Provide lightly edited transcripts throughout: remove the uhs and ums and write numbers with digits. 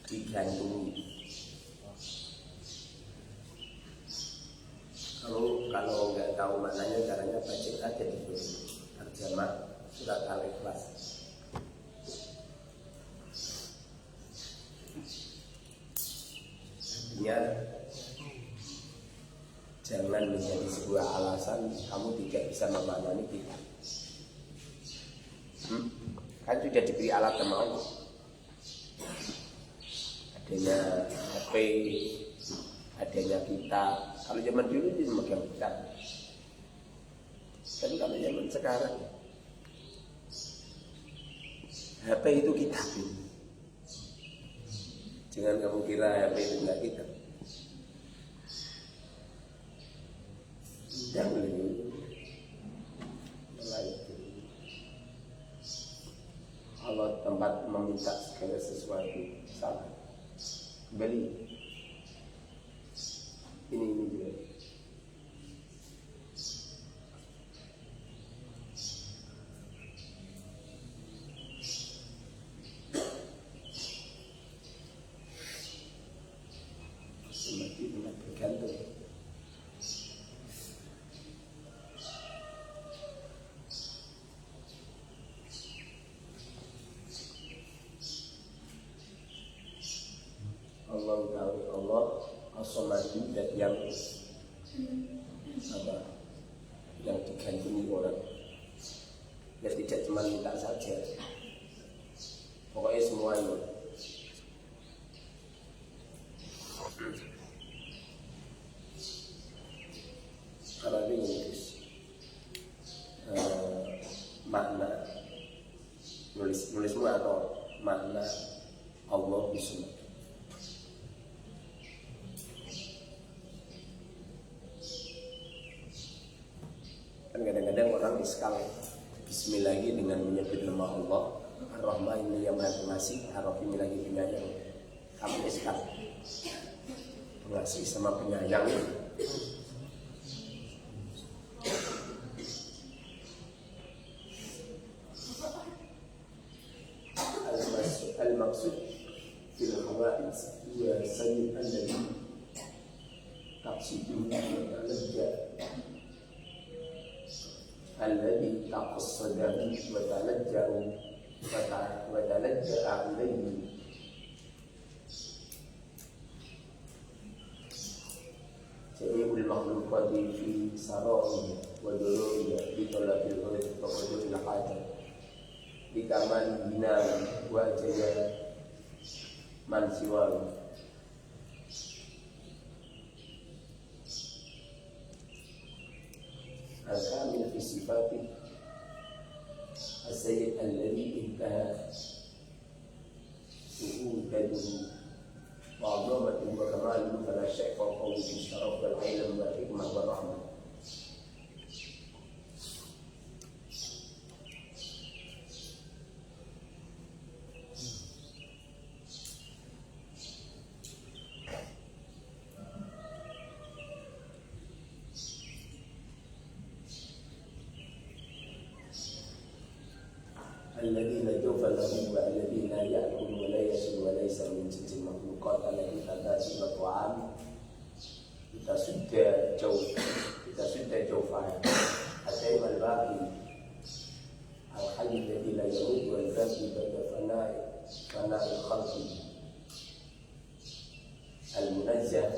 digantungin. Kalau nggak tahu maknanya, caranya baca aja di buku terjemah surat Al-Ikhlas. Artinya jangan menjadi sebuah alasan kamu tidak bisa memaknani kitab. Kan sudah diberi alat sama Allah. Adanya HP, adanya kitab. Kalau zaman dulu itu memegang kitab. Tapi kalau zaman sekarang HP itu kitab. Jangan kamu kira HP itu enggak kitab. Jangan beli. Allah tempat meminta segala sesuatu salah. Beli. Ini juga. Semakin bergantung. Allah tahu, Allah as-samadu, dan yang yang digantungi orang. Ya tidak cuma minta saja, pokoknya semuanya. Karena ini makna nulismu atau makna Allah bismillah. Kadang-kadang orang iskal bismillah lagi dengan menyebut nama Allah Ar-Rahman yang Maha Pengasih, Ar-Rahim lagi penyayang. Kamu iskal pengasih sama penyayang. Al-maksud fil hawa'is wa sayyid alladhi taqsiduhu wa talajja alladhi taqassadahu wa talajja'u wa talajja'a ilayhi. Jami'ul makhluqati fi sara'i wa dururi bi talabil ghayb wa qadril hajat bi kamal bina wa jaya man siwa. Al-kamil fi sifati as-sayyid alladhi intaha su'udaduhu wa 'azamatuhu wa kamaluhu fala syakka fawqahu bi syaraf wal ilm wal hikmah wal rahmah. الذي لا جوف له والذي لا يأكل ولا يشرب وليس من جنس المخلوقات التي تأتي وطعام kita sudah jauhnya hatta al-baqi al-hayy alladhi la yamut wal baqi ba'da fana'i al-khalqi al-munazzah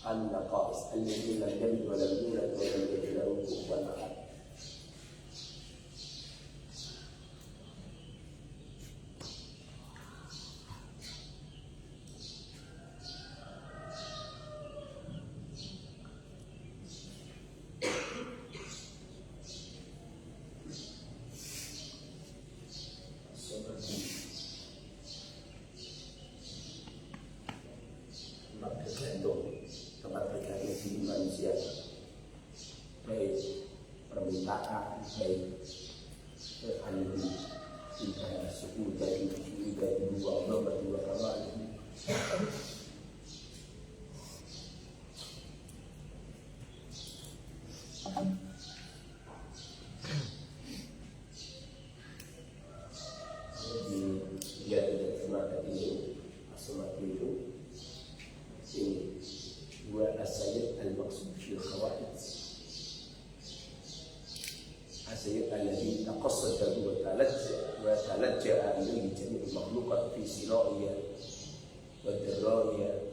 an naqais alladhi lam yalid wa lam yulad wa lam yakul lahu kufuwan ahad. Tempat bergantung di manusia, baik permintaan, baik alih tidak suku dari dua Allah berdua kamal. Jadi dia tidak pernah ini seperti itu. Ini dua as-sayyid al-maqsud fil khawaid. As-sayyid alladhi taqassada wa talajja'a ilayhi jami'ul makhluqat fi siraiha wa dirraiha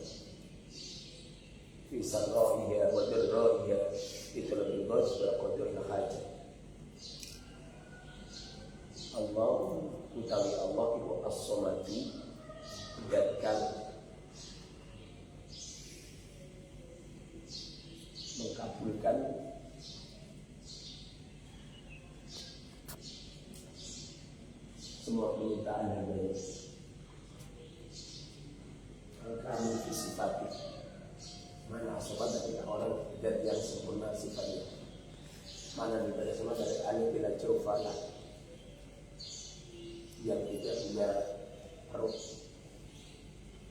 fi sarraiha wa dirraiha fi talabil ghaz wa qadril hajat. Allah utawi Allah iku as-samadu, datkan mengabulkan semua permintaan hambanya. Kami sifat mana sobat dari orang dan yang sempurna sifatnya, mana daripada semua dari alif bila jaufalah yang tidak punya perut,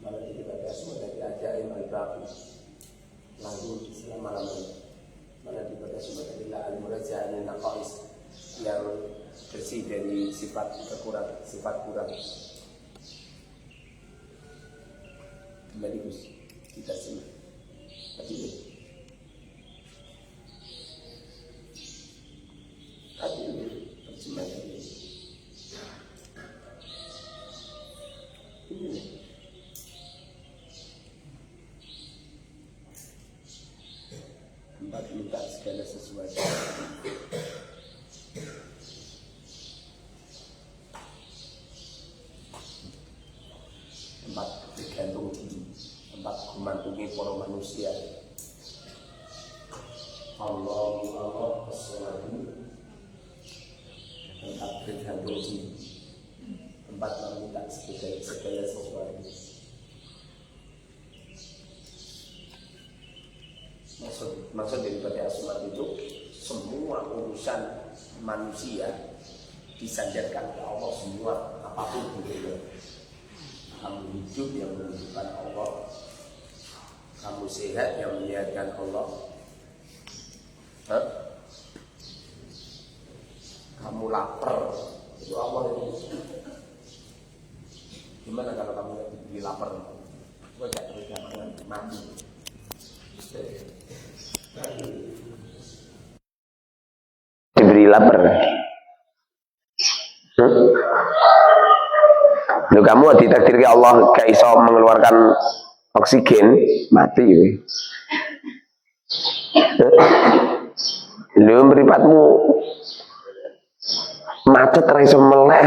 mana daripada semua dari ajaib al-baqi langsung selama-lamanya, mana daripada semua dari al-munajjah an-naqais yang bersih dari sifat kekurangan, sifat kurang. Kembali kita simak tadi ini. Terjemahan ini. Tempat minta segala sesuatu. Tempat bergantung diri, tempat memantungi para manusia. Allah as-samadu, tempat bergantung diri, tempat meminta segala sesuatu. Maksud daripada as-samad itu semua urusan manusia disandarkan ke Allah semua, apapun itu. Kamu hidup yang menunjukkan Allah, kamu sehat yang menyehatkan Allah, kamu lapar itu Allah itu. Gimana kalau kamu diberi lapar? Kau tidak berjalan mati. Diberi lapar. Lu kamu ditakdir ke Allah gak iso mengeluarkan oksigen, mati. Lu meripatmu macet ra iso meleh,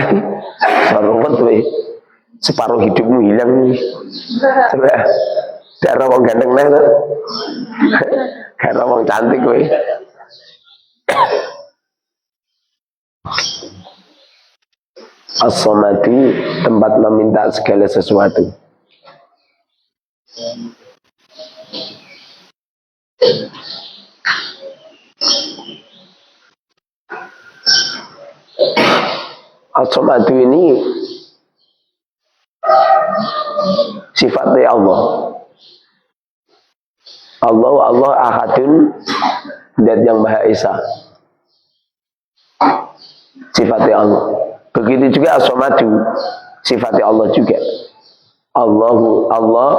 sarunget we. Separuh hidupmu hilang. Coba darah wong ganteng neh to. Darah wong cantik we. As-samadu, tempat meminta segala sesuatu. As-samadu ini sifatnya Allah. Allah ahadun, zat yang Maha Esa. Sifatnya Allah. Begitu juga as-samadu, sifatnya Allah juga. Allah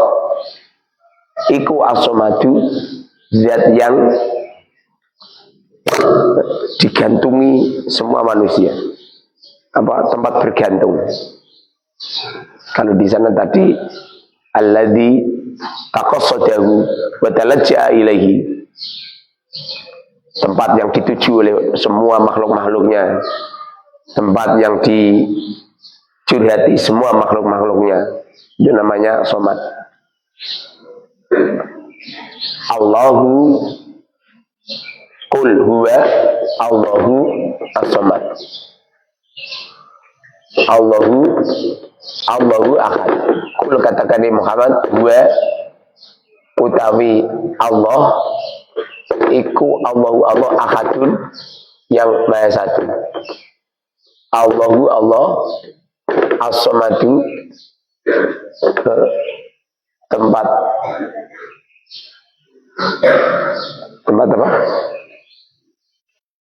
iku as-samadu, zat yang digantungi semua manusia. Tempat bergantung. Kalau di sana tadi alladzi taqassadahu wa talajja'a ilaihi, tempat yang dituju oleh semua makhluk-makhluknya, tempat yang dicurhati semua makhluk-makhluknya, itu namanya samad. Allahu qul huwa Allahu as-samad. Allahu ahad. Kul katakan di Muhammad, huwa utawi Allah iku Allah ahadun, yang maha satu. Allah as-samadu, tempat apa?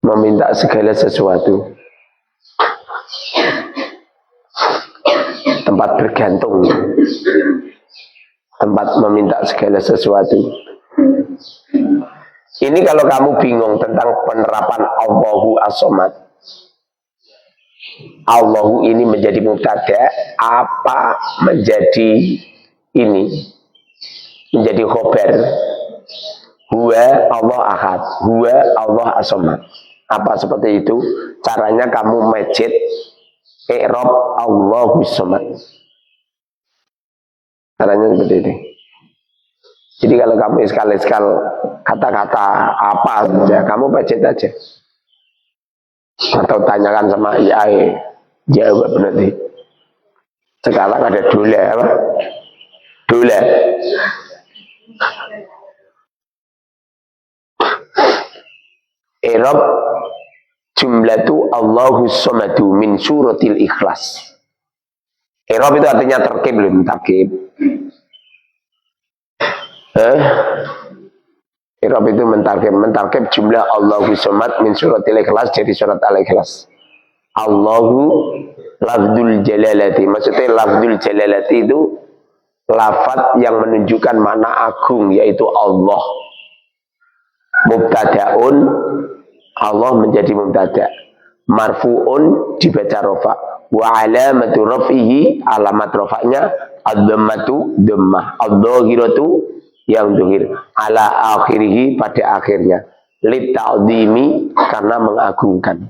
Meminta segala sesuatu, tempat bergantung. tempat meminta segala sesuatu. Ini kalau kamu bingung tentang penerapan Allahu As-Somad, Allahu ini menjadi mubtada apa menjadi ini menjadi khobar. Huwa Allah Ahad, huwa Allah As-Somad. Apa seperti itu? Caranya kamu majid i'rab Allahu As-Somad. Caranya seperti ini. Jadi kalau kamu iskal-iskal kata-kata apa saja, kamu majid aja. Atau tanyakan sama AI, jawab nanti. Sekarang ada dola apa? Dola. I'rab jumlatu Allahu Somadu min suratil Ikhlas. I'rab itu artinya terkib, belum terkib. I'rab itu mentarkib jumlah Allahu Somad min suratil Ikhlas dari surat Al-Ikhlas. Allahu lafdzul jalalati. Maksudnya lafdzul jalalati itu lafaz yang menunjukkan makna agung, yaitu Allah. Mubtadaun, Allah menjadi mubtada. Marfu'un dibaca rafa. Wa alamatu raf'ihi, alamat rafa'nya ad-dhammatu dhammah. Ad-dhahiratu yang dohir. Ala akhirihi, pada akhirnya. Lit ta'dhimi, karena mengagungkan.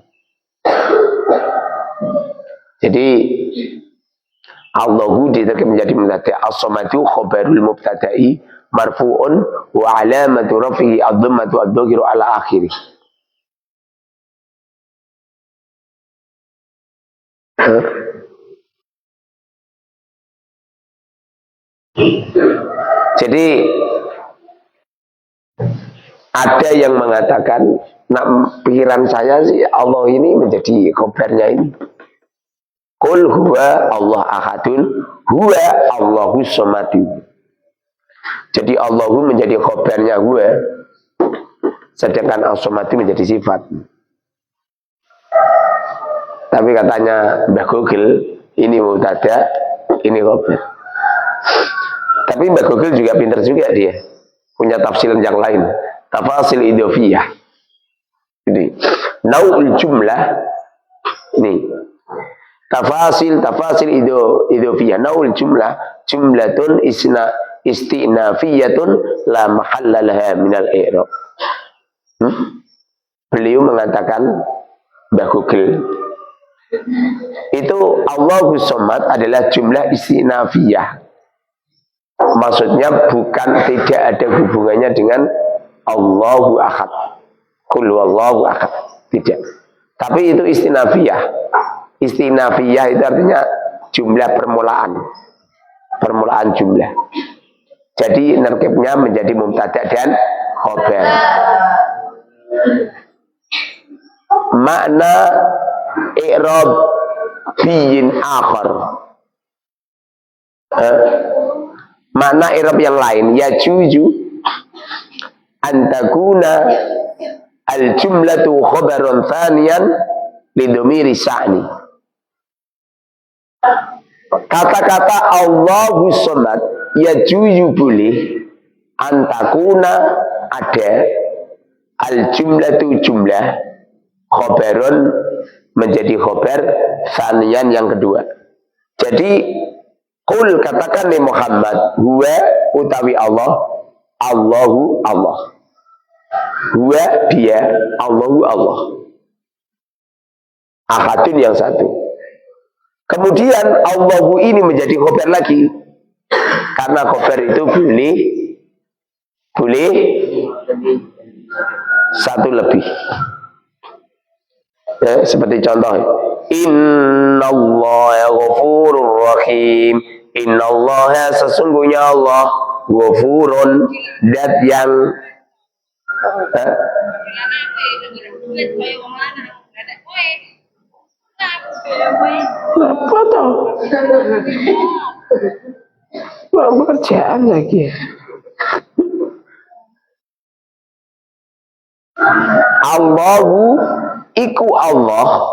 Jadi Allahu diterkib menjadi mubtada. As-Somadu khabarul mubtada'i marfu'un wa alamatu raf'ihi ad-dhammatu ad-dhahiru ala akhirih. Jadi ada yang mengatakan, nah, pikiran saya sih Allah ini menjadi khabarnya ini. Qul huwa Allah ahadun, huwa Allahu somadu. Jadi Allahu menjadi khabarnya huwa, sedangkan as-somadu menjadi sifat. Tapi katanya Mbah Google, ini mubtada, ini khabar. Tapi Mbah Google juga pintar juga dia. Punya tafsiran yang lain. Tafasil idhofiyah. Ini. Nau'ul jumlah. Ini. Tafasil idhofiyah. Nau'ul jumlah. Jumlatun istinafiyatun la mahalla laha minal i'rab. Beliau mengatakan, Mbah Google, itu Allahu Somad adalah jumlah istinafiyah. Maksudnya bukan, tidak ada hubungannya dengan Allahu Ahad. Qul huwallahu ahad. Tidak. Tapi itu istinafiyah. Istinafiyah itu artinya jumlah permulaan. Permulaan jumlah. Jadi nerkibnya menjadi mubtada dan khabar. Makna i'rab biyin akhar. Makna i'rab yang lain, yajuju antakuna al-jumlatu khabaran thaniyan lidhumiri sya'ni. Kata-kata Allahu Somad yajuju boleh antakuna ada al-jumlatu jumlah khabaran menjadi khabar thaniyan yang kedua. Jadi qul katakan ni Muhammad, huwa utawi Allah, Allahu Allah. Huwa dia, Allahu Allah. Ahadun yang satu. Kemudian Allahu ini menjadi khabar lagi. Karena khabar itu boleh satu lebih. Ya, seperti contoh, Innallaha ghafurur rahim. Innallaha sesungguhnya Allah ghafurun, dat yang apa toh? Pekerjaan lagi. Allahu iku Allah.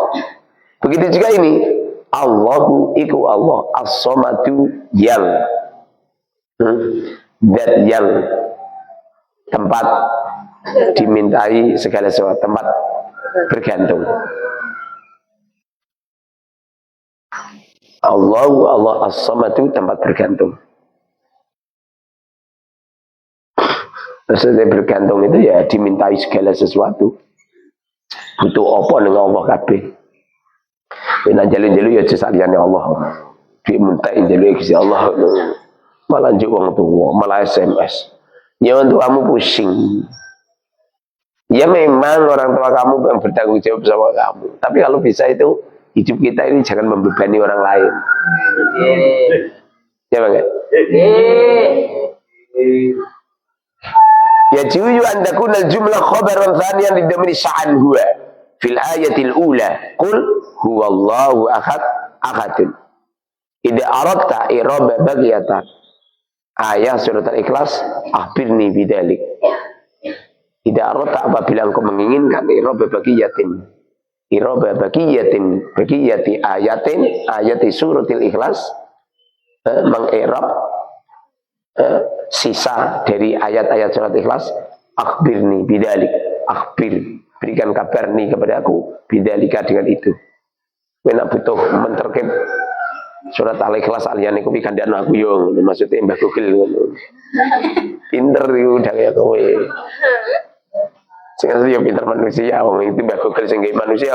Begitu juga ini. Allahu iku Allah. As-Somadu yang. Dat yang tempat dimintai segala sesuatu, tempat bergantung. Allah as-samadu, tempat bergantung. Maksudnya bergantung itu ya dimintai segala sesuatu. Butuh apa dengan Allah kabeh. Nek jalu-jalu ya jasa liyane Allah. Dimintai jalu Gusti Allah. Malah njuk wong tuwa, malah SMS. Ya untuk kamu pusing. Ya memang orang tua kamu yang bertanggung jawab sama kamu. Tapi kalau bisa itu hidup kita ini jangan membebani orang lain. Ya bang ya? Ya juyu an takuna al-jumlah khabaran thaniyan lidamri sa'an huwa fil ayatil ula qul huwallahu ahadun. Idza aradta iraba bagiyata ayat surat al-ikhlas akhbirni bidzalik. Idza aradta, apabila engkau menginginkan iraba bagiyatin bagiyati ayati suratil ikhlas, mengirab sisa dari ayat-ayat surat ikhlas, akhbirni bidzalik, berikan kabar nih kepada aku bidzalika, dengan itu. Kena butuh menterkib surat al-ikhlas aliyane kuwi kandhane aku yo, maksudnya Mbah Google ngono. Pinter iku udah kaya kowe. Sing asli yo pinter manusia, wong itu Mbah Google sing gawe manusia.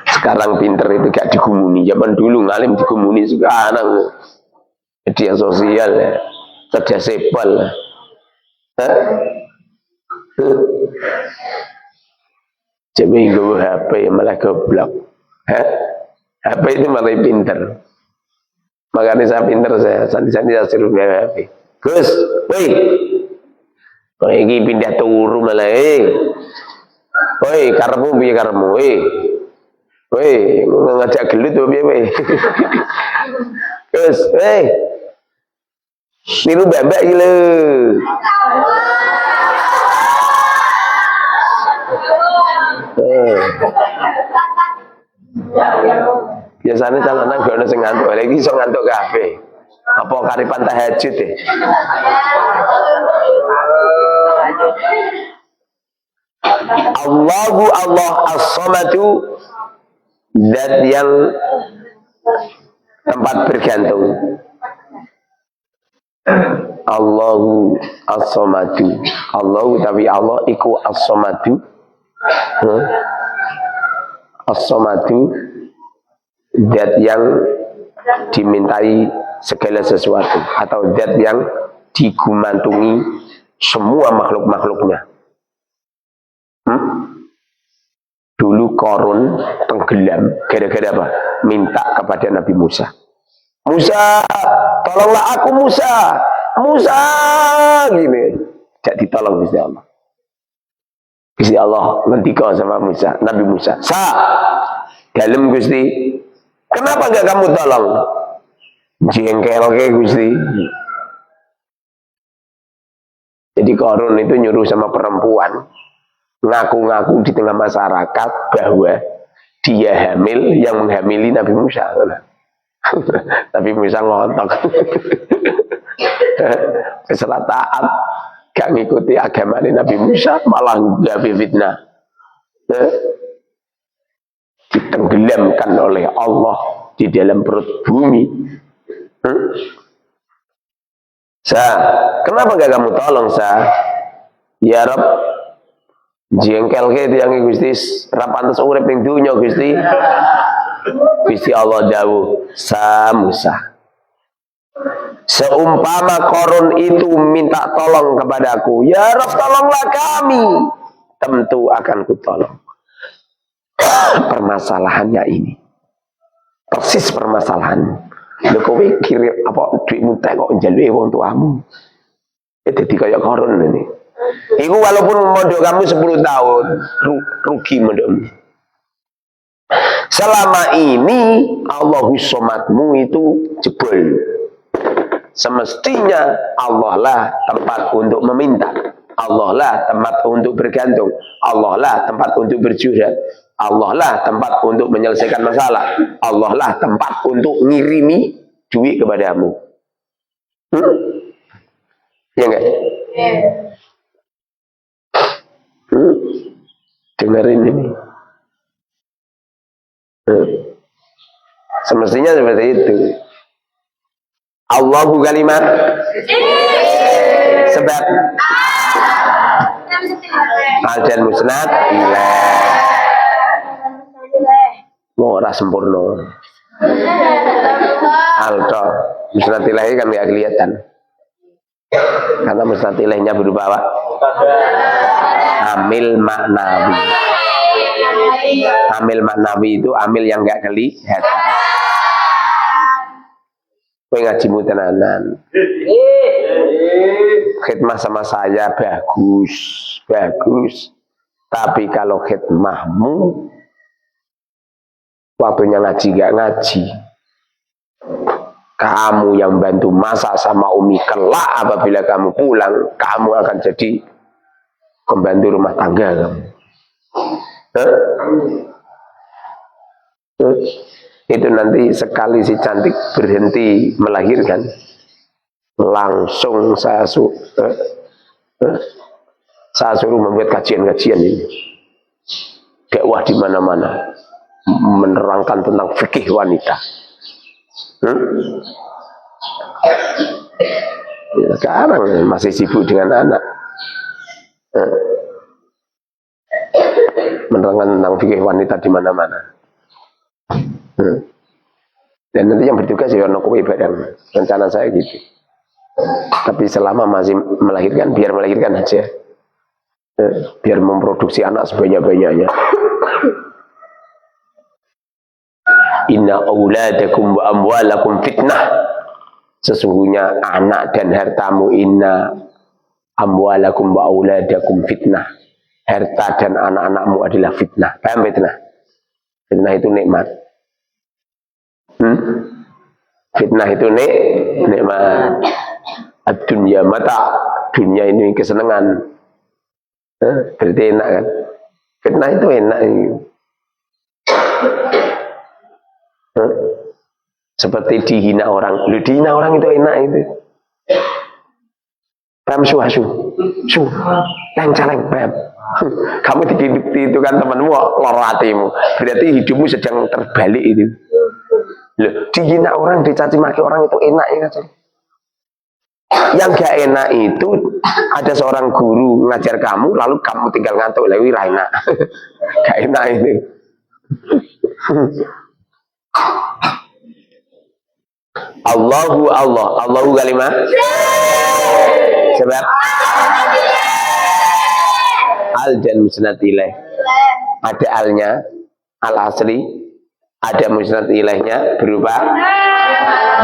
Sekarang pinter itu gak digumuni, zaman dulu ngalim digumuni sekarang media sosial ya, cerdas sepal. Coba gue HP malah goblok. HP itu malah pinter. Makanya saya pinter, saya sandi-sandi saya suruh HP. Gus, woi, kau ini pindah turu malah, woi, karemu biar karemu, woi, ngajak gelut tuh biar, Gus, niru babak gila. Biasanya calon gak ada yang ngantuk, lagi so ngantuk kafe. Apa karipan tahajud ya? Allahu Allah as-samadu, zat yang tempat bergantung. Allahu as-samadu, Allahu tapi Allah iku as-samadu. As-samadu, zat yang dimintai segala sesuatu, atau zat yang digumantungi semua makhluk-makhluknya. Dulu Qarun tenggelam gara-gara apa? Minta kepada Nabi Musa. Musa, tolonglah aku Musa. Musa, gini. Tidak ditolong Gusti Allah. Gusti Allah ngendika sama Musa, Nabi Musa. Dalem Gusti. Kenapa enggak kamu tolong? Jengkel ke Gusti. Jadi Qarun itu nyuruh sama perempuan, ngaku-ngaku di tengah masyarakat bahwa dia hamil, yang menghamili Nabi Musa. Nabi Musa ngontok. Setelah taat, gak ngikuti agama Nabi Musa, malah gak fitnah. Ditenggelamkan oleh Allah di dalam perut bumi. Kenapa gak kamu tolong ya Rob? Jengkel ke tiang Gusti, ra pantes urip ning dunya Gusti. Gusti Allah dawuh, Musa, seumpama Qarun itu minta tolong kepadaku, ya Rob tolonglah kami, tentu akan kutolong. Permasalahannya ini, persis permasalahan. Lha kowe kirim apa duitmu tek kok njaluke wong tuamu. Dadi kaya Qarun ini. Iku walaupun mondok kamu 10 tahun, rugi mondokmu. Selama ini Allahu somatmu itu jebol. Semestinya Allah lah tempat untuk meminta. Allah lah tempat untuk bergantung. Allah lah tempat untuk berjurat. Allah lah tempat untuk menyelesaikan masalah. Allah lah tempat untuk ngirimi duit kepadamu. Ya enggak? Dengerin ini. Semestinya seperti itu. Allahu kalimat sebab al dan musnad ilaih. Mau ora sempurna. Alto musnad ilaih kan nggak kelihatan. Karena musnad ilaihnya berupa apa? Amil maknawi. Amil maknawi itu amil yang nggak kelihatan. Kowe ngajimu tenanan. Khidmah sama saya bagus, bagus. Tapi kalau khidmahmu waktunya ngaji gak ngaji, kamu yang bantu masak sama Umi kelak apabila kamu pulang, kamu akan jadi pembantu rumah tangga kamu. Itu nanti sekali si cantik berhenti melahirkan, langsung saya suruh membuat kajian-kajian ini, dakwah di mana-mana, menerangkan tentang fikih wanita. Ya, sekarang masih sibuk dengan anak, menerangkan tentang fikih wanita di mana-mana. Dan nanti yang bertugas ya ono kowe bareng. Rencana saya gitu. Tapi selama masih melahirkan, biar melahirkan aja. Biar memproduksi anak sebanyak-banyaknya. Inna auladakum wa amwalakum fitnah. Sesungguhnya anak dan hartamu, inna amwalakum wa auladakum fitnah. Harta dan anak-anakmu adalah fitnah. Paham fitnah? Fitnah itu nikmat. Fitnah itu nikmat. Ad-dunya mata, dunia ini kesenangan. Berarti enak kan? Fitnah itu enak. Seperti dihina orang. Lu dihina orang itu enak itu. Paham suasu, caleng, paham. Kamu itu kan temanmu lor hatimu. Berarti hidupmu sedang terbalik itu. Loh, dihina orang, dicaci maki orang itu enak ya kan? Yang gak enak itu ada seorang guru ngajar kamu, lalu kamu tinggal ngantuk, lewi enak. Gak enak itu. Allahu Allah, Allahu kalimah. Sebab al dan musnad ilaih. Ada alnya, al asli. Ada musnad ilaihnya berupa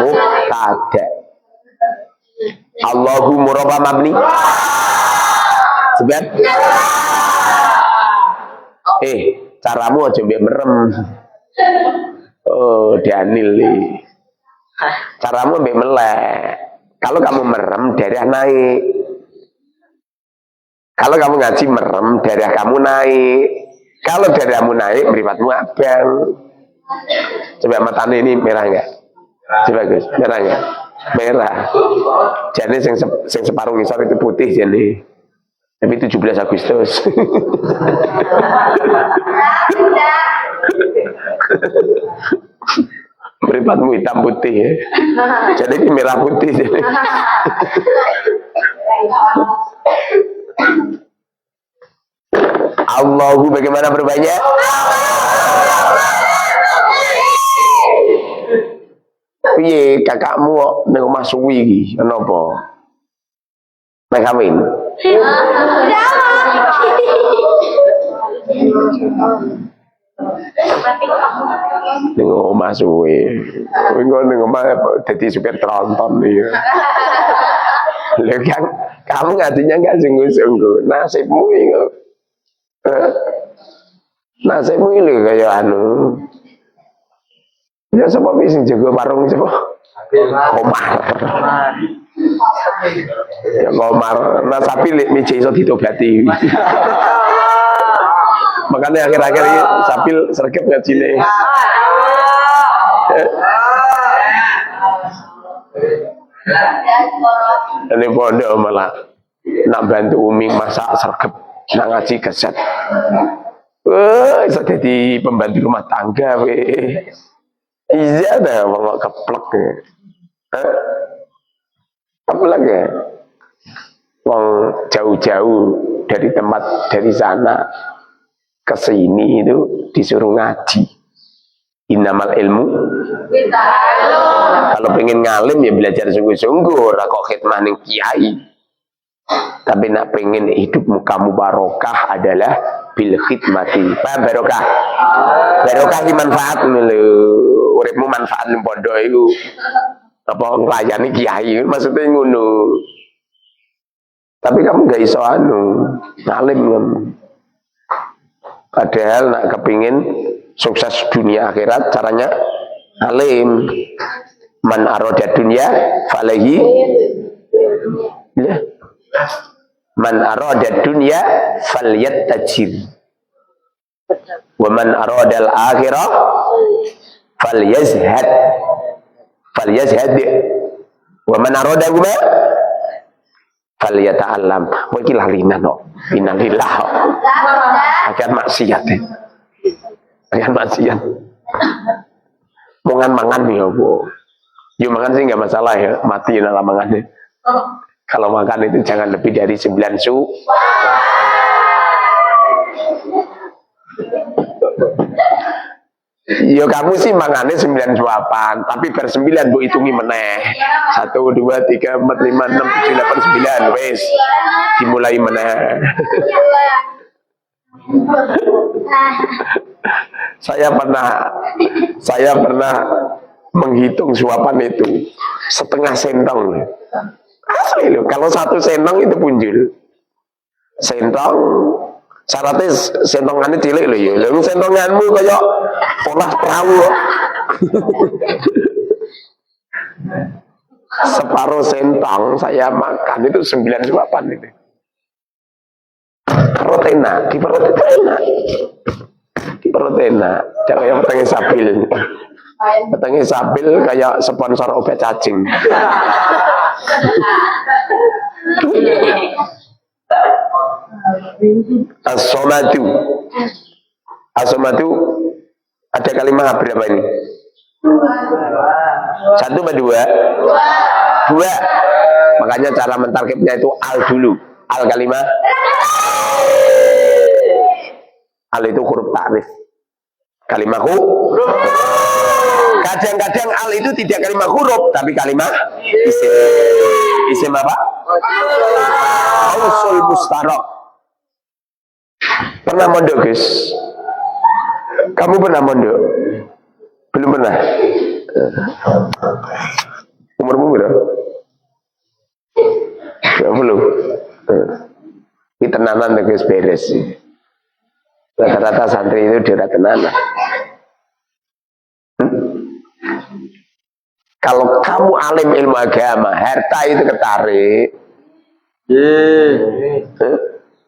mubtada. Allahu murabba mabni. Sebab caramu aja biar merem. Oh, Daniel nih. Caramu biar melek. Kalau kamu merem, darah naik. Kalau kamu ngaji merem, darah kamu naik. Kalau darahmu naik, mripatmu abang. Coba matanya ini merah enggak? Coba Gus, merah enggak? Merah. Jadi yang separuh ngisor itu putih jadi. Tapi 17 Agustus. Mripatmu hitam putih ya. Jadi ini merah putih jadi. Allahu bagaimana berbahaya? Piye kakakmu ning omah suwi iki kenapa? Nek kawin. Ning omah suwi. Kowe ning omah dadi supir tronton iki. Lha kan kamu ngajinya enggak sungguh-sungguh. Nasibmu iki. Nasibmu iki kaya anu. Ya sapa wis jaga warung sapa? Komar. Ya Komar, nah sapi lek meja iso ditobati. Makanya akhir-akhir ini sapi sergap ngajine. Ini pondok malah nak bantu Umi masak sergap, nak ngaji keset. Iso jadi pembantu rumah tangga we. Iya dah bawa keplek. Apa lagi? Wong jauh-jauh dari tempat dari sana ke sini itu disuruh ngaji. Innamal ilmu. Kalau pengen ngalim ya belajar sungguh-sungguh, ora kok khidmah ning kiai. Tapi nak pengen hidupmu kamu barokah adalah bil khidmati. Paham barokah? Barokah ki manfaat lho. Uripmu manfaat ning pondok iku. Apa nglayani kiai maksudnya ngono. Tapi kamu gak iso ngalim kamu. Padahal nak kepingin sukses dunia akhirat caranya alim. Man aroda dunia falahi ya. Man aroda dunia falyattajir. Wa man aroda al-akhirah falyazhad. Falyazhad. Wa man aroda guma falyata'allam. Wa iki lalina no. Innalillah. Akan maksiat. Akan maksiat. Mangan ya, Bu. Ya makan sih nggak masalah ya, mati dalam makannya. Kalau makan itu jangan lebih dari 9 su. Yo kamu sih makannya 9 suapan, tapi per 9 bu hitungi meneh. 1, 2, 3, 4, 5, 6, 7, 8, 9, wes. Dimulai meneh. Saya pernah menghitung suapan itu setengah sendok. Asli loh, kalau 1 sendok itu punjul. Sendok syaratnya sentongannya cilik loh ya. Lalu sentonganmu kayak pola perahu. Separuh sentong saya makan itu 9 suapan itu. Perut enak, di perut itu enak. Di perut enak. Jangan yang petangnya sabil. Petangnya sabil kayak sponsor obat cacing. As-somatu. As-somatu ada kalimat berapa ini? 1 atau 2? 2. Makanya cara mentarkibnya itu al dulu. Al kalimat. Al itu huruf ta'rif. Kalimat huruf. Kadang-kadang al itu tidak kalimat huruf, tapi kalimat isim. Isim apa? Usul mustarok. Pernah mondok, guys? Kamu pernah mondok? Belum pernah? Umurmu berapa? Belum. Ini tenanan guys, beres. Rata-rata santri itu dia tenanan. Kalau kamu alim ilmu agama, harta itu ketarik.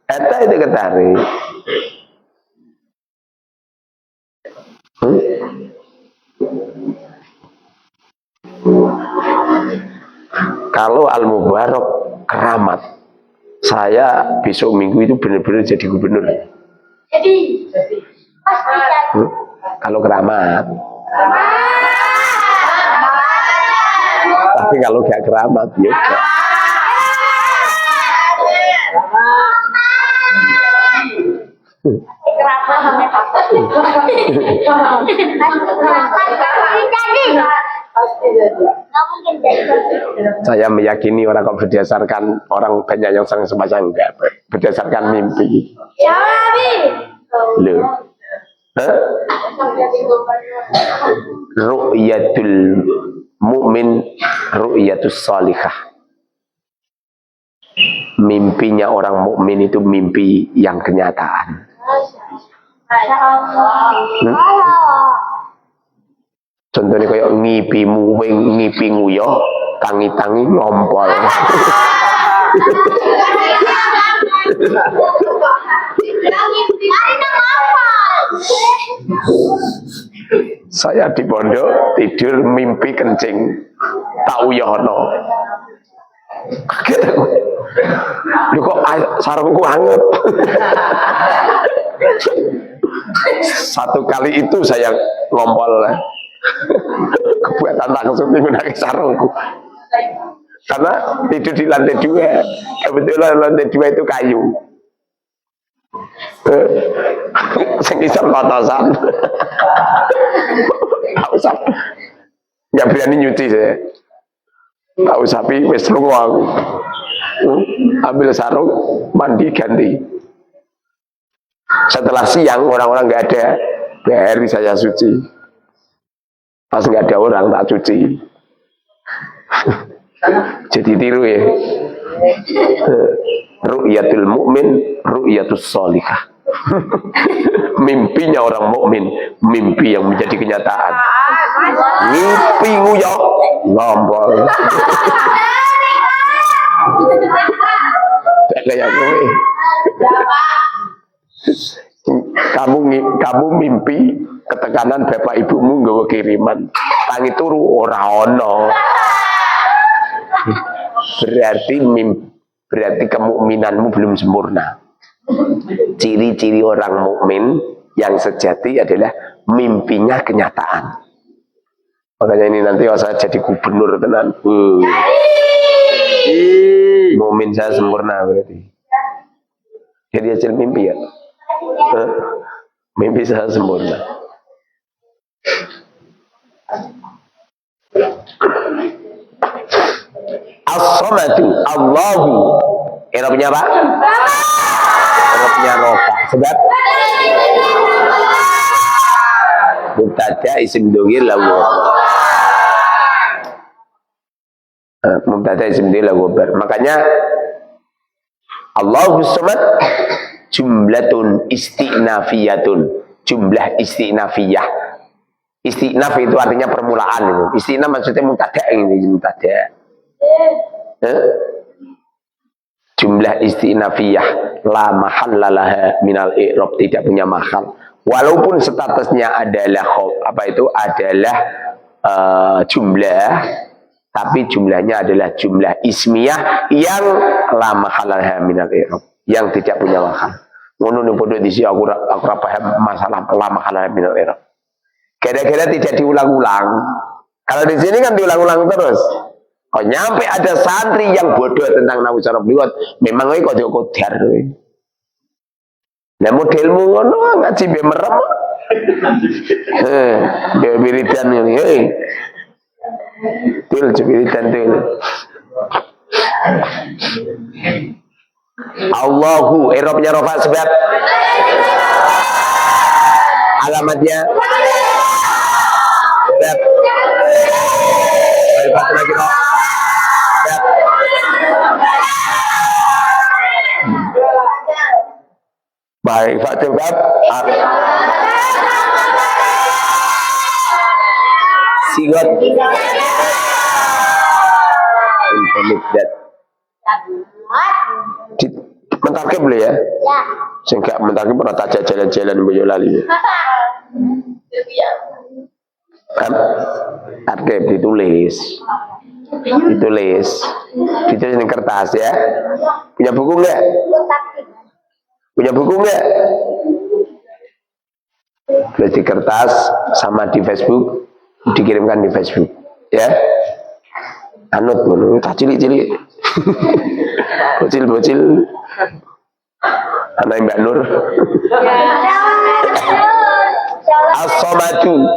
Harta itu ketarik. Kalau Al-Mubarak keramat, saya besok minggu itu benar-benar jadi gubernur. Jadi kalau keramat. Tapi kalau gak keramat ya gak. Saya meyakini orang kok berdasarkan orang banyak yang sang semacam enggak, berdasarkan mimpi. Loh. Ru'yatul mu'min ru'yatus salihah. Mimpinya orang mukmin itu mimpi yang kenyataan. Contohnya kayak ngipi muwing, ngipi nguyo, tangi-tangi ngompol. Saya di pondok tidur mimpi kencing, tak uyono. Kaget aku. Lu kok sarungku anget. Satu kali itu saya ngompol. Kebuatan tak kesuti menggunakan sarungku. Karena tidur di lantai 2. Kebetulan lantai 2 itu kayu. Sengisar kotosan. Tak usah. Nggak berani nyuci saya. Tak usah pi wis lunga aku. Ambil sarung, mandi ganti. Setelah siang orang-orang nggak ada, hari saya suci. Pas nggak ada orang tak cuci. Jadi tiru ya. Ru'yatul mukmin, ru'yatus sholihah. Mimpinya orang mukmin, mimpi yang menjadi kenyataan. Mimpi nguyok, ngompol. Kayak gue. Kamu mimpi ketekanan bapak ibumu nggawa kiriman, tangi turu ora ono. Berarti kemukminanmu belum sempurna. Ciri-ciri orang mukmin yang sejati adalah mimpinya kenyataan. Makanya ini nanti saya jadi gubernur tenan. Mukmin saya sempurna berarti. Jadi hasil mimpi ya. Mimpi saya sempurna. As-somadu Allahu. Irobnya apa? Irobnya rofa. Sebab mubtada isim dogir lahu. Mubtada isim dogir lahu. Makanya Allahu somad jumlatun istinafiyatun. Jumlah istinafiyah. Istinaf itu artinya permulaan. Istinaf maksudnya mubtada ini mubtada. Jumlah istinafiyah la mahallalaha minal i'rab, tidak punya mahal walaupun statusnya adalah adalah jumlah, tapi jumlahnya adalah jumlah ismiyah yang la mahallalaha minal i'rab, yang tidak punya mahal. Ngono ning pondok disi aku paham masalah la mahallalaha minal i'rab. Kira-kira tidak diulang-ulang. Kalau di sini kan diulang-ulang terus. Oh, nyampe ada santri yang bodoh tentang nahu saraf liwat, memang kok kodar. Nah modelmu ngono ngaji be merem. Be wiridan ngene. Til wiridan til. Allahu irobnya rofa sebab alamatnya sebab daripada lagi no. Baik, Fatul Bab Sigot Infomitdat mentarke boleh ya? Ya. Sehingga mentarke pernah tajak jalan-jalan Boyolali. Kan? Tarkib ditulis di kertas ya. Punya buku enggak? Punya buku enggak? Tulis di kertas sama di Facebook, dikirimkan di Facebook ya. Anut dulu, tak cilik-cilik. Bocil-bocil. Anak Mbak Nur. As-somadu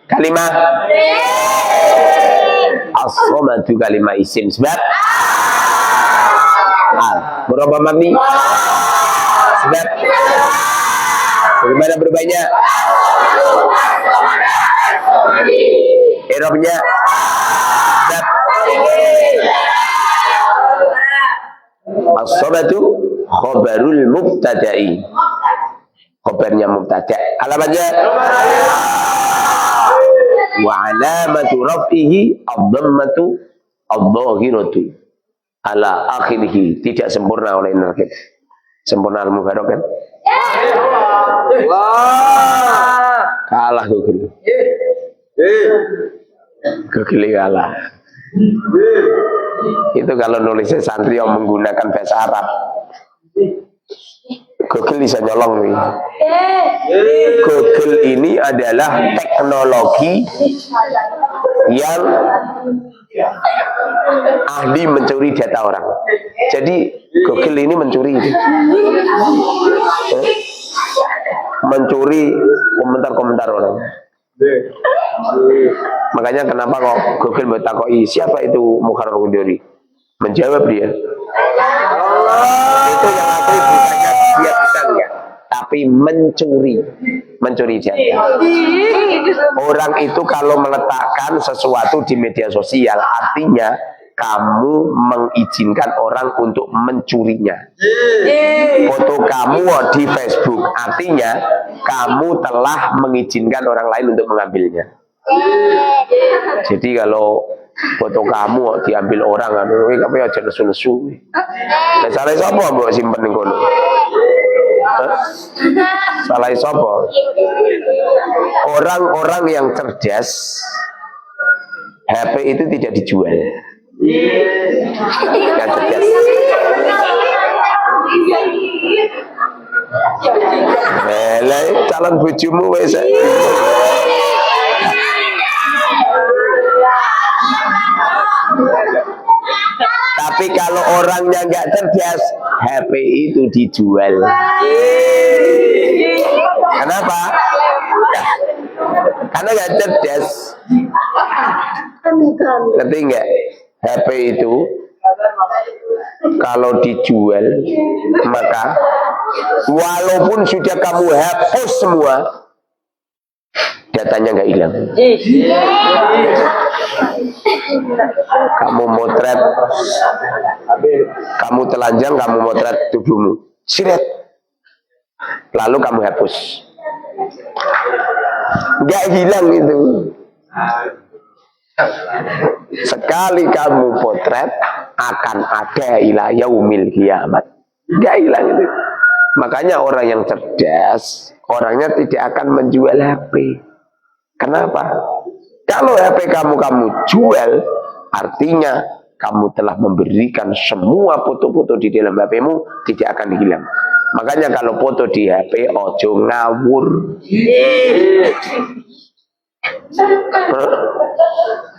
kalimah. As-somadu kalimah isim sebab berapa mabni? Sebab bagaimana berubahnya? Irobnya sebab as-somadu khabarul mubtada'i, khabarnya mubtada', alamatnya wa alamatu raf'ihi ad-dhammatu adh-dhahiratu ala akhirih, tidak sempurna oleh nakib. Sempurna al-mubarak kan? Kalah Google. Google kalah. Itu kalau nulisnya santri yang menggunakan bahasa Arab. Google bisa nyolong nih. Google ini adalah teknologi yang ahli mencuri data orang. Jadi Google ini mencuri, komentar-komentar orang. Makanya kenapa kok Google bertakoi siapa itu Mukharrar Quduri? Menjawab dia. Itu yang aku bukannya dia bisa lihat, tapi mencuri data. Orang itu kalau meletakkan sesuatu di media sosial, artinya kamu mengizinkan orang untuk mencurinya. Foto kamu di Facebook, artinya kamu telah mengizinkan orang lain untuk mengambilnya. Jadi kalau foto kamu diambil orang, kamu aja nesu-nesu. Salah sapa mbok simpen ning kono? Salah sapa? Orang-orang yang cerdas, HP itu tidak dijual. Yang cerdas. Calon bojomu wis. Tapi kalau orangnya nggak cerdas, HP itu dijual. Kenapa? Karena nggak cerdas. Ngerti nggak? HP itu kalau dijual, maka walaupun sudah kamu hapus semua, datanya nggak hilang. Kamu motret, kamu telanjang, kamu motret tubuhmu, siret, lalu kamu hapus, nggak hilang itu. Sekali kamu potret akan ada ila yaumil kiamat, nggak hilang itu. Makanya orang yang cerdas, orangnya tidak akan menjual HP. Kenapa? Kalau HP kamu jual, artinya kamu telah memberikan semua foto-foto di dalam HP-mu tidak akan hilang. Makanya kalau foto di HP ojo ngawur.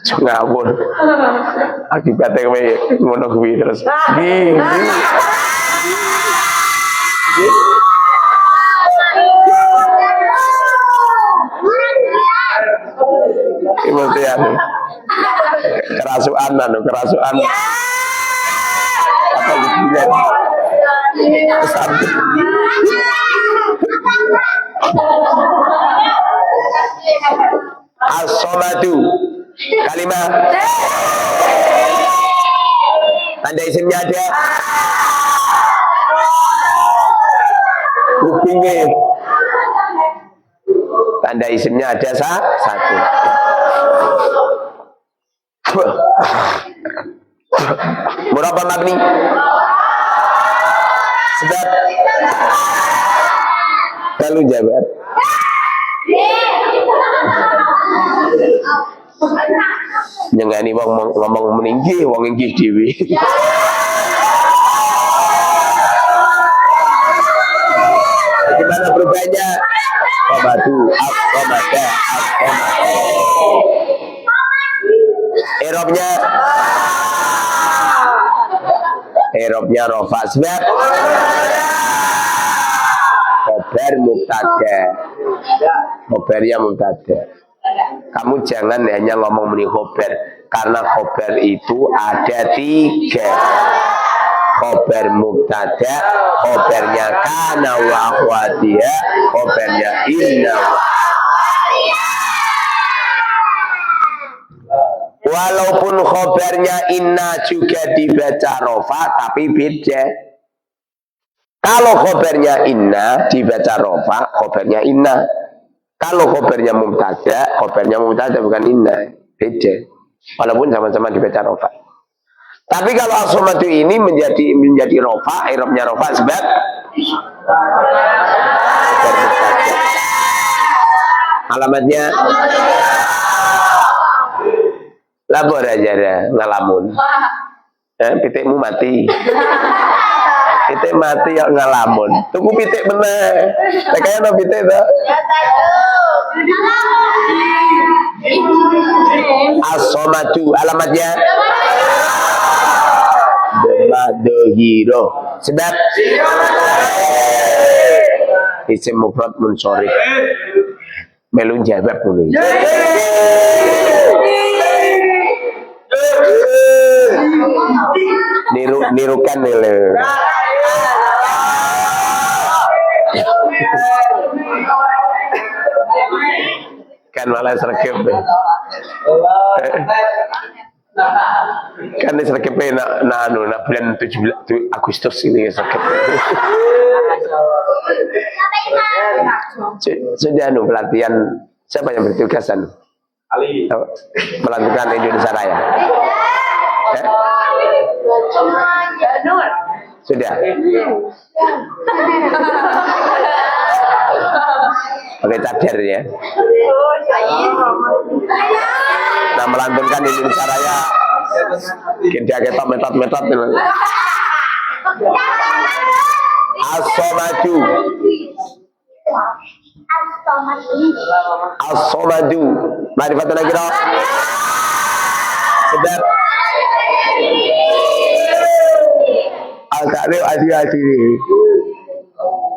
Ngawur. Akibatnya kayak ngono kuwi terus. Kemudian kerasukan. Apa gitu? As-somadu kalimat tanda isimnya ada kupingnya, tanda isimnya ada satu. Berapa mabni? Sebab lalu jawab. Nyengani wong ngomong meninggi, wong inggih dhewe. Gimana perubahannya? Komadu, komada, Erobnya rofa sebab khobar mubtada. Khobarnya mubtada. Kamu jangan hanya ngomong meni khobar, karena khobar itu ada 3. Khobar mubtada, khobarnya kana wa akhwatiha, khobarnya inna. Walaupun khobarnya inna juga dibaca rofa, tapi beda. Kalau khobarnya inna dibaca rofa, khobarnya inna. Kalau khobarnya mubtada bukan inna, beda. Walaupun sama-sama dibaca rofa. Tapi kalau as-somadu ini menjadi rofa, irobnya rofa sebab alamatnya lapor aja dah ngalamun. Pitikmu mati. Pitik mati ya ngalamun. Tunggu pitik bener. Kayaknya no pitik tuh. As-somadu alamatnya Dohiro sebab isim mufrad munsharif melun jawab dulu. Nirukan lho. Kan malah sergep. Kan sergep nak bulan 17 Agustus ini sergep. Sudah pelatihan siapa yang bertugasan? Ali. Melanjutkan Indonesia Raya. Sudah. Pakai cadar ya. Nah melantunkan Indonesia Raya. Kita ketok metot-metot. As-somadu. As-somadu. Ma'rifatun nakirah. Sebab al-ta'rif adi-adi.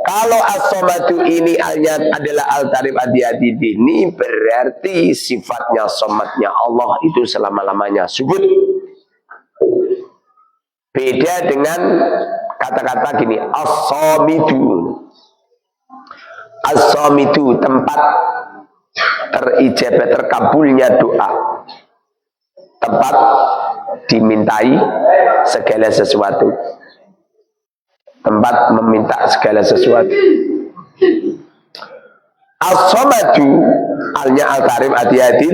Kalau as-somadu ini adalah al-ta'rif adi-adi ini berarti sifatnya somatnya Allah itu selama-lamanya subut. Beda dengan kata-kata gini, as-somidu. As-somidu tempat terijabah terkabulnya doa. Tempat dimintai segala sesuatu. Tempat meminta segala sesuatu. As-somadu alnya al-karim adi-adi.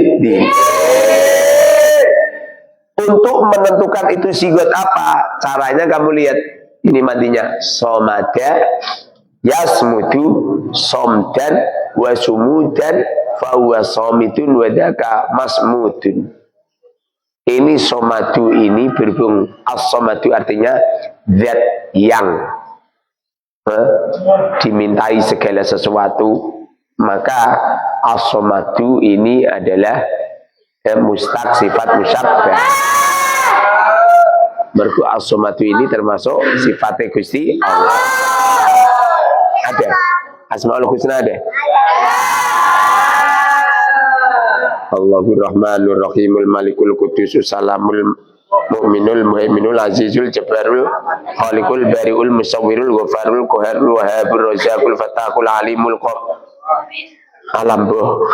Untuk menentukan itu sigot apa caranya, kamu lihat ini mandinya somada yasmudu somdan wasumudan fahuwa somidun wadaka masmudun. Ini somadu ini berhubung as-somadu artinya zat yang dimintai segala sesuatu, maka as-somadu ini adalah mustaq sifat musyabbah. Mergo as-somadu ini termasuk sifatnya Gusti Allah. Ada Asmaul Husna ada. Allahur Rahmanur Rahimul Malikul Qudusus Salamul Mu'minul Muhaiminul Azizul Jabbarul Khaliqul Bari'ul Musawwirul Ghafarul Qaharul Wahhabur Razzaqul Fatahul Alimul Alambo.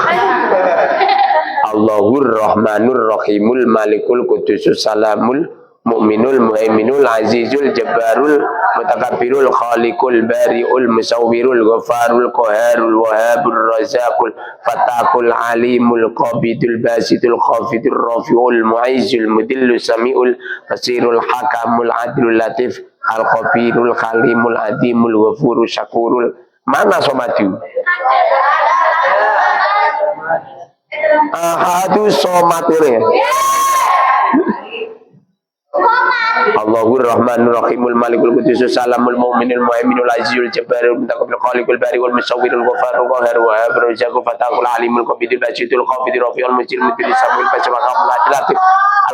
Allahur Rahmanur Rahimul Malikul Qudusus Salamul Mu'minul Muhaiminul Azizul Jabbarul Mutakabbirul Khaliqul Bari'ul Musawwirul Ghafarul Qaharul Wahhabur Razzaqul Fatahul Alimul Qabidul Basidul Khafidul Rafi'ul Mu'izzul Mudillus Sami'ul Basirul Hakamul Adlul Latif Al-Khabirul Khalimul Adimul Ghafurul Syakurul. Mana somadu? Ahadu somat ini. Allahur Rahmanur Rahimul Malikul Qudusus Salamul Mu'minul Muhaiminul Azizul Jabbarul Mutakabbirul Khaliqul Bari'ul Musawwirul Ghafarul Qaharul Wahhabur Razzaqul Fatahul Alimul Qabidul Basidul Khafidul Rafi'ul Mujil Mudil Samul Fasmahamul Adlatif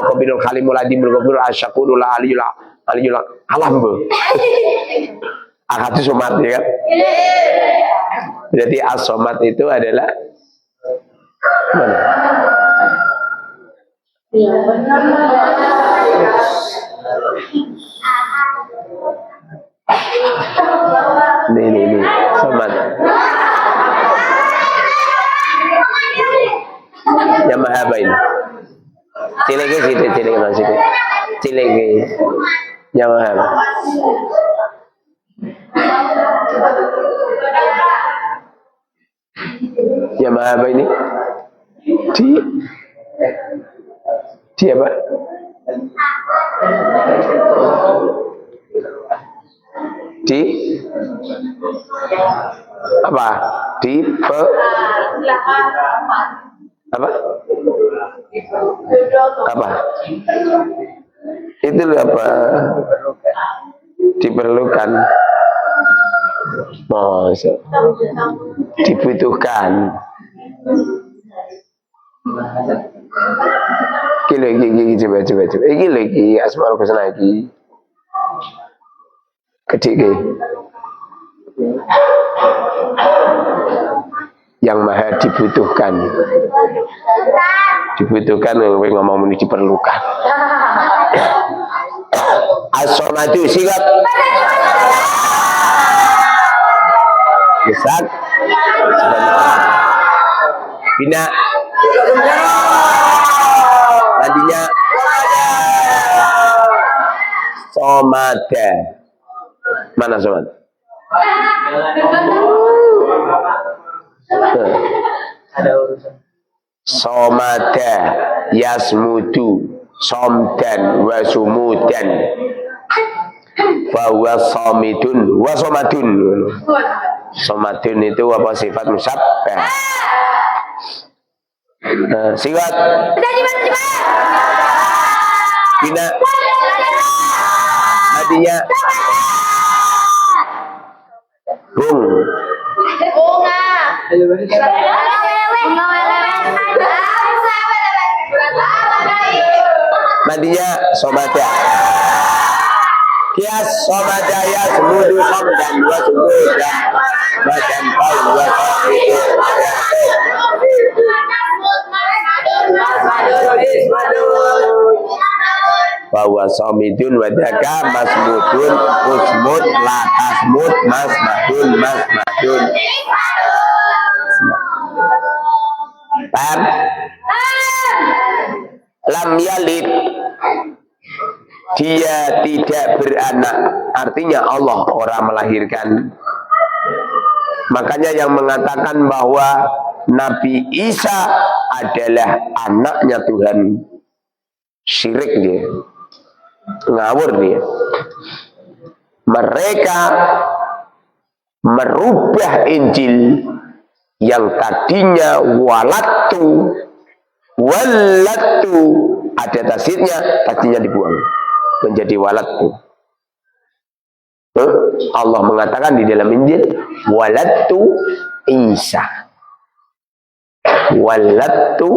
Al-Qabirul Khalimul Adimul Ghafurul Asyakurul Aliyul Alam. Ahadu somat ya kan? Jadi as-somat itu adalah mana? Ini somat. Yang maha baik. Cilik masih. Cilik. Yang maha. Yang maha baik ini. Di apa? Di apa? Di apa? Apa? Itu apa? Diperlukan. Masa dibutuhkan. Iki coba. Iki lagi Asmaul Husna iki. Kedik yang maha dibutuhkan. Dibutuhkan ngomong ini diperlukan. As-somadu sigat. Besar. Bina. Tadinya somada. Mana somada? Ada urusan. Somada yasmudu somdan wa sumudan bahwa somidun wa somadun. Somadun itu apa sifat musabbah. Siwat bina hadinya bung madinya somada kias somada ya semudu somdan wa sumudan badan kau wa bahwa somidun wadaka masmudun usmud la tasmud masmadun paham? Lam yalid dia tidak beranak, artinya Allah orang melahirkan. Makanya yang mengatakan bahwa Nabi Isa adalah anaknya Tuhan, syirik dia, ngawur dia. Mereka merubah Injil yang tadinya walatu ada tasirnya, tadinya dibuang menjadi walatu. Allah mengatakan di dalam Injil walatu Isa, walatu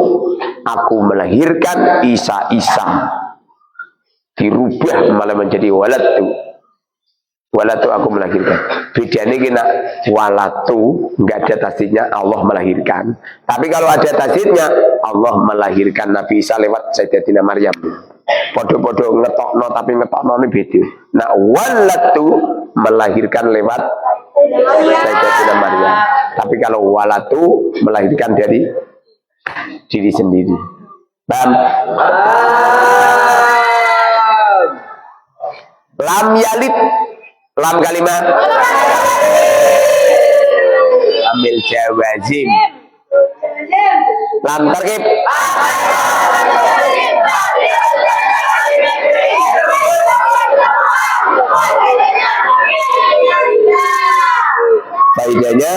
aku melahirkan Isa, dirubah malah menjadi walatu aku melahirkan. Bedanya kena walatu nggak ada tasdidnya, Allah melahirkan. Tapi kalau ada tasdidnya, Allah melahirkan Nabi Isa lewat Sayyidatina Maryam. Podo-podo ngetokno tapi ngetokno ini beda. Nah walatu melahirkan lewat Sayyidatina Maryam. Tapi kalau walatu melahirkan dari diri sendiri. Paham? Lam yalid, lam kalimat ambil jawazim, lam tarkib faedahnya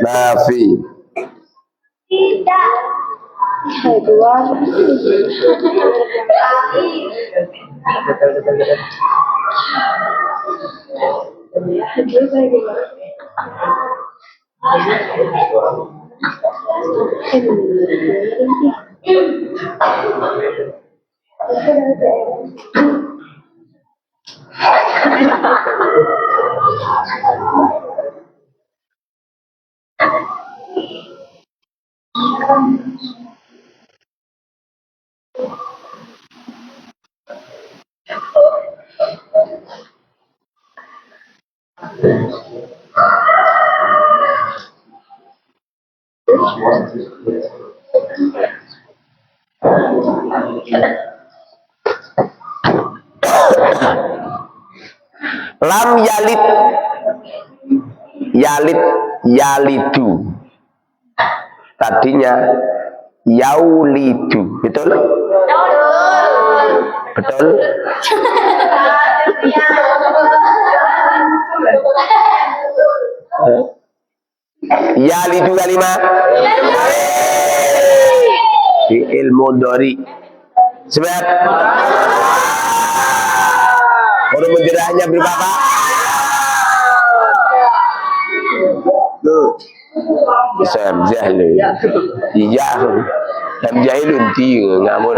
nafi. Lam yalid, yalidu, tadinya yaulidu, betul? Betul? Yalidu kalimah fi'il mudhari. Sebab huruf mudhari'nya berapa? Tuh. Hamzah lu. Iya. Hamzah itu ngawur.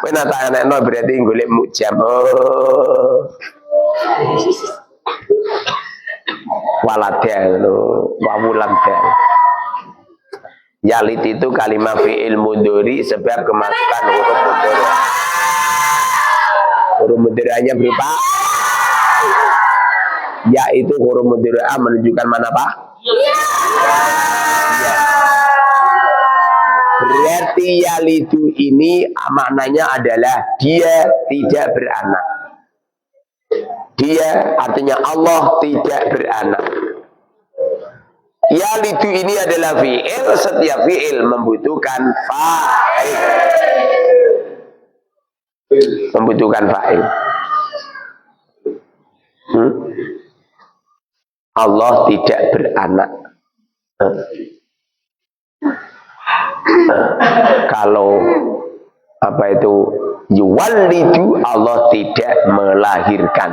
Pernah tak anak berarti golek mujam. Waladel wawulam del. Yalit itu kalimat fi'il mudhari sebab kemasukan huruf mudhari. Huruf mudhari'nya berupa ya, itu huruf mudhari'ah menunjukkan mana Pak? Ya. Berarti yalidu ini maknanya adalah dia tidak beranak. Dia artinya Allah tidak beranak. Yalidu ini adalah fi'il, setiap fi'il membutuhkan fa'il. Membutuhkan fa'il. Allah tidak beranak. Kalau apa itu yuwallidu, Allah tidak melahirkan.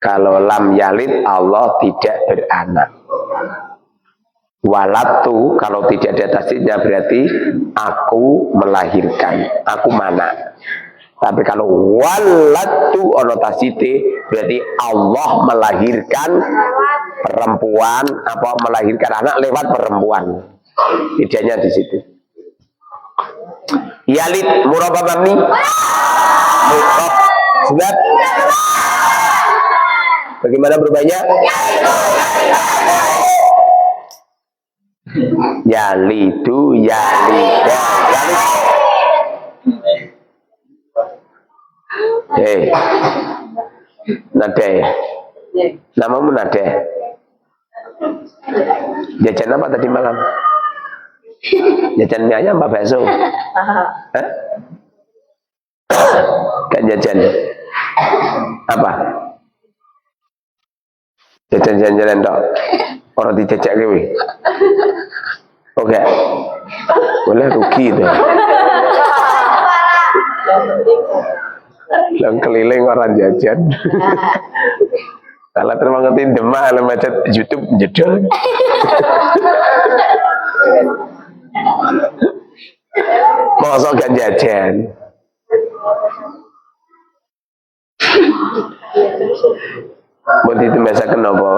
Kalau lam yalid, Allah tidak beranak. Walatu kalau tidak ada tasdidnya berarti aku melahirkan, aku mana. Tapi kalau walatu ono tasdid berarti Allah melahirkan perempuan, apa melahirkan anak lewat perempuan. Bedanya di situ. Yalid murabba mabni. Murab sebab bagaimana berubahnya? Yalidu, yalida, yalid. Nade. Namamu Nade. Jajan apa tadi malam? Jajan mie ayam apa bakso? Hah? Kan jajan apa? Jajan-jajan dok. Orang dijajak kewe. Oke. Boleh rugi itu. Yang keliling orang jajan. Kalau terima ngertiin demak, kalau macet YouTube jedol. Masa gak jajan. Buat itu biasa kenapa?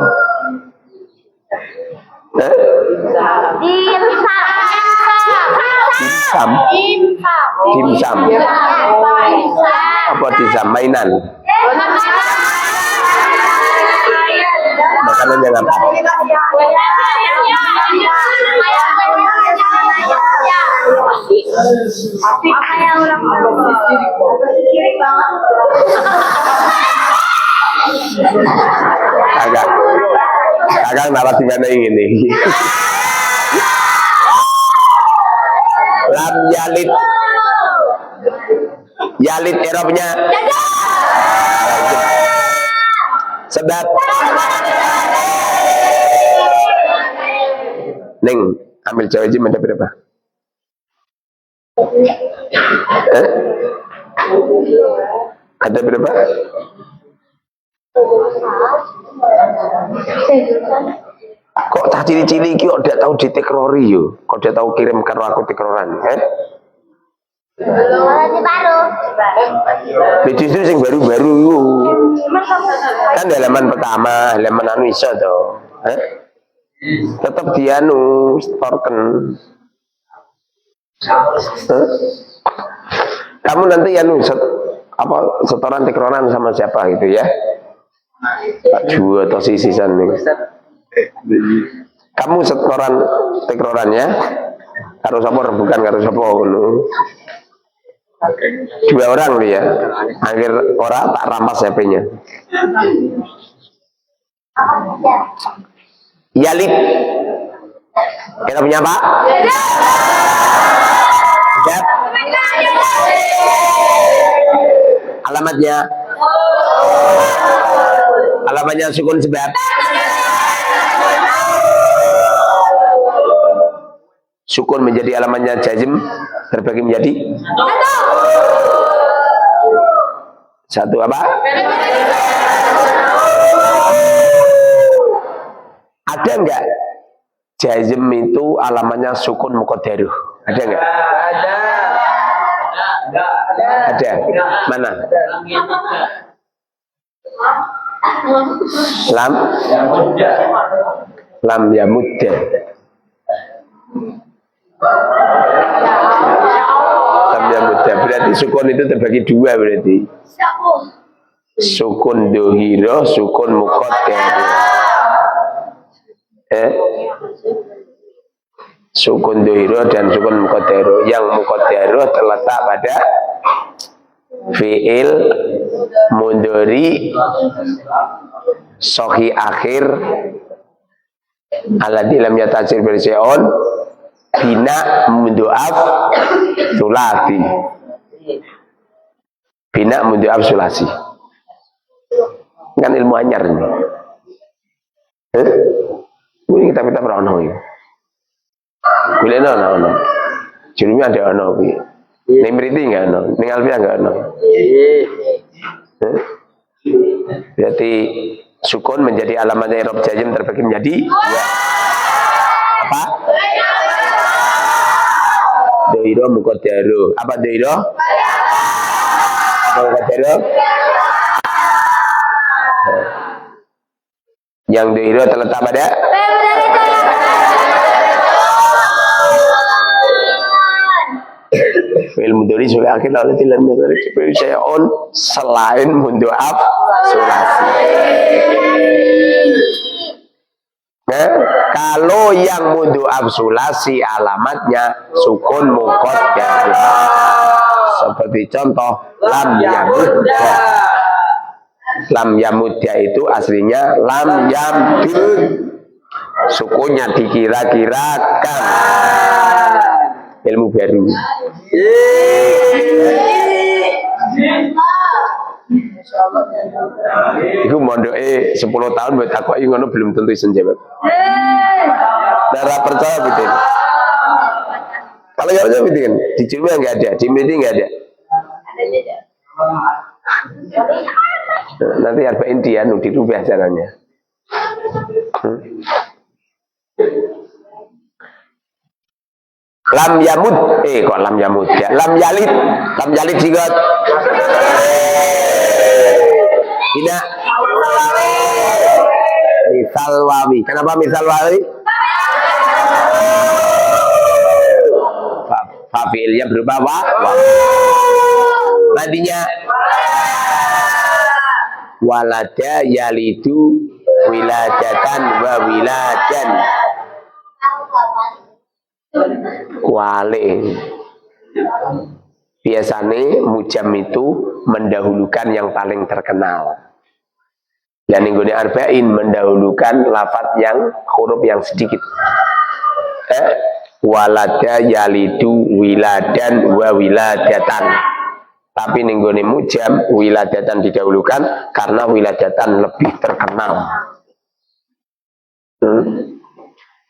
Dimsum. Apa dimsum? Mainan. Makanan yang apa? Agak naras di mana ini? Lam yalid. Yalid Eropnya. Sebab Neng, ambil cewek aja ada berapa? Ada berapa? Kok tak cili-cili ki kok udah tahu ditekrori yo? Kok udah tahu kirim karo aku tekroran, baru. Justru sing baru-baru yo. Kan halaman pertama, halaman anu iso to. Tetap dianu storken. Kamu nanti anu setoran tekroran sama siapa gitu ya? Pak Ju atau sisisan nih. Kamu setoran tekrorannya harus apa bukan harus apa ngono. 2 orang nih ya. Akhir orang tak rampas HP-nya. Yalid. Kita punya Pak? Sebab alamatnya sukun sebab sukun menjadi alamatnya jazm terbagi menjadi satu apa? Ada enggak jazm itu alamatnya sukun muqaddarah? Ada enggak? Ada. Mana? Lam ya mudda. Lam ya mudda. Berarti sukun itu terbagi dua berarti. Sukun dohiro, sukun muqaddarah. Sukun dohiro dan sukun muqaddarah. Yang muqaddarah terletak pada fi'il mudhari sahih akhir alladzi lam yatasir bil syai'un bina mudhaf sulasi. Bina mudhaf sulasi. Kan ilmu anyar ini. Ini kita berono iki. Bileno ono. Jenenge ada ono iki. Ning mriti enggak ono, ning Alfiah enggak ono. Berarti sukun menjadi alamatnya i'rab jazm terbagi menjadi dua. Apa? Dhairah muqaddarah. Apa dhairah? Apa muqaddarah? Yang dhairah terletak pada fi'il mudhari sahih akhir oleh tilan mudhari syai'un selain mudhaf sulasi. Nah, kalau yang mudhaf sulasi alamatnya sukun muqaddarah. Seperti contoh lam yamudda. Lam yamudda itu aslinya lam yamdud. Sukunnya dikira-kirakan. Ilmu baru. Iku mondoke 10 tahun buat aku ngono belum tentu iso jawab. Ora percaya betul. Kalau enggak percaya betul, di Cilma enggak ada, di Medi enggak ada. Nanti harga India dirubah caranya. Lam yamud, kok lam yamud ya? Lam yalid juga. Tidak. Misal wawi. Kenapa misal wawi? Fa'ilnya berubah wawi. Tadinya walada yalidu wiladatan wa wiladan. Wale. Biasanya mujam itu mendahulukan yang paling terkenal. Dan inggone arba'in mendahulukan lafaz yang huruf yang sedikit. Walada yalidu wiladan wa wiladatan. Tapi inggone mujam wiladatan didahulukan karena wiladatan lebih terkenal.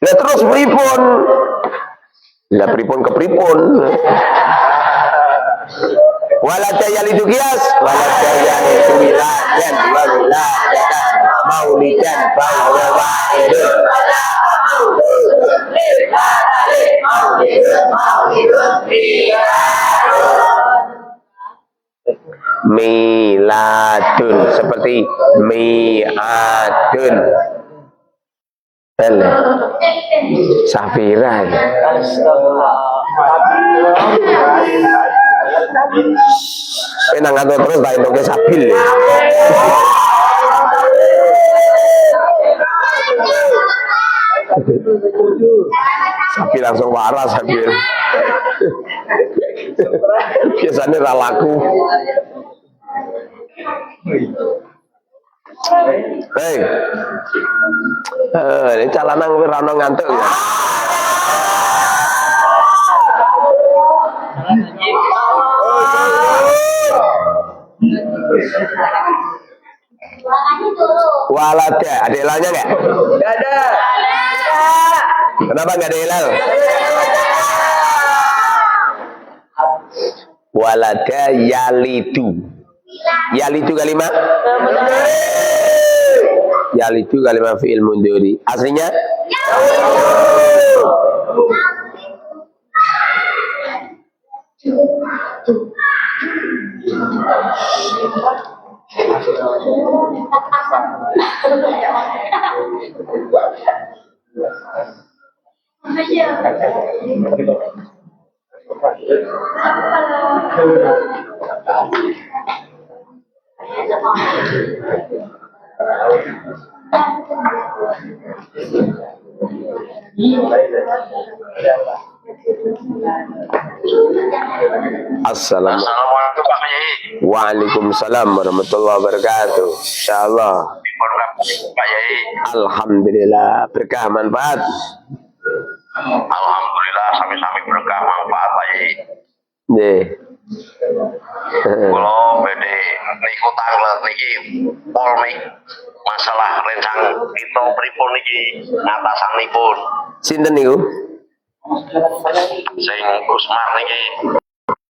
Nah terus pripun? Lah pripun ke pripun? Walada yalidu qiyas, walada yalidu wiladan wa wiladatan maulidan bahwa wahidun miladun seperti mi'adun. Safira ya. Nang ngatur terus tak entuk sabil ya. Sapi langsung waras sabil. Biasanya ra laku. Hei, ini calanang ora ono ngantuk ya. Walada, ada hilangnya nggak? Nggak ada. Kenapa nggak ada hilang? Walada yalidu. Yalidu kalimat? Yalidu kalimat fi'il mundhari. Aslinya? Assalamualaikum Pak Yai. Waalaikumsalam warahmatullahi wabarakatuh. Insyaallah. Pak Yai. Alhamdulillah berkah manfaat. Alhamdulillah sami-sami berkah manfaat Pak Yai. Nggih. Kalau bede niku tanglet niki pol nih masalah rencang kita pripun niki ngatasanipun. Sinten niku? Sing Usmar niki